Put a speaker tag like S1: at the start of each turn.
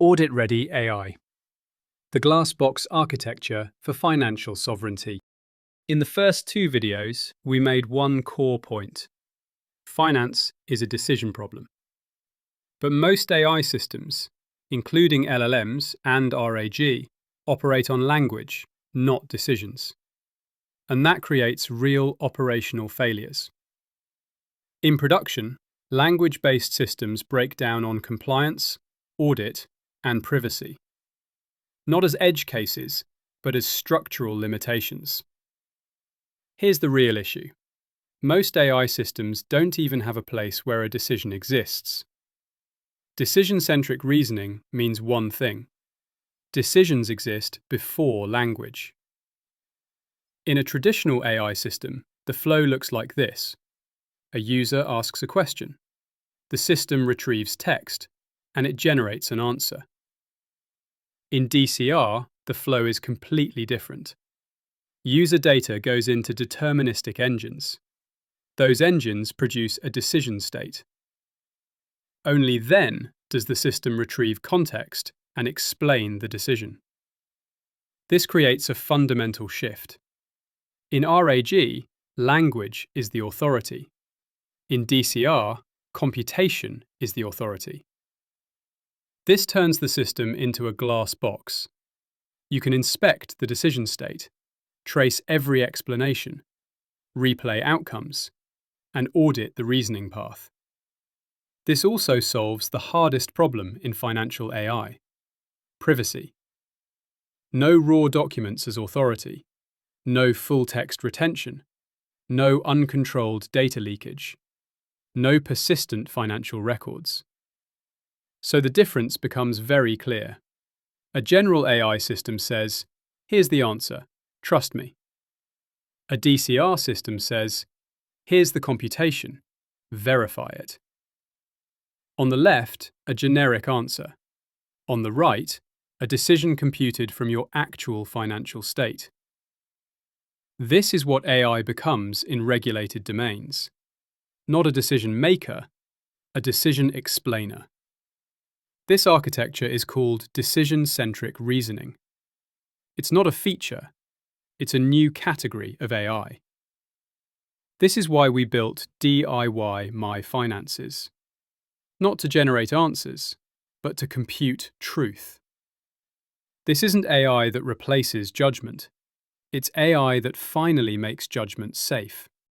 S1: Audit-Ready AI, the glass box architecture for financial sovereignty. In the first two videos, we made one core point. Finance is a decision problem. But most AI systems, including LLMs and RAG, operate on language, not decisions. And that creates real operational failures. In production, language-based systems break down on compliance, audit, and privacy. Not as edge cases, but as structural limitations. Here's the real issue. Most AI systems don't even have a place where a decision exists. Decision-centric reasoning means one thing. Decisions exist before language. In a traditional AI system, the flow looks like this. A user asks a question. The system retrieves text, and it generates an answer. In DCR, the flow is completely different. User data goes into deterministic engines. Those engines produce a decision state. Only then does the system retrieve context and explain the decision. This creates a fundamental shift. In RAG, language is the authority. In DCR, computation is the authority. This turns the system into a glass box. You can inspect the decision state, trace every explanation, replay outcomes, and audit the reasoning path. This also solves the hardest problem in financial AI: privacy. No raw documents as authority, no full-text retention, no uncontrolled data leakage, no persistent financial records. So the difference becomes very clear. A general AI system says, "Here's the answer, trust me." A DCR system says, "Here's the computation, verify it." On the left, a generic answer. On the right, a decision computed from your actual financial state. This is what AI becomes in regulated domains. Not a decision maker, a decision explainer. This architecture is called decision-centric reasoning. It's not a feature, it's a new category of AI. This is why we built DIY My Finances. Not to generate answers, but to compute truth. This isn't AI that replaces judgment. It's AI that finally makes judgment safe.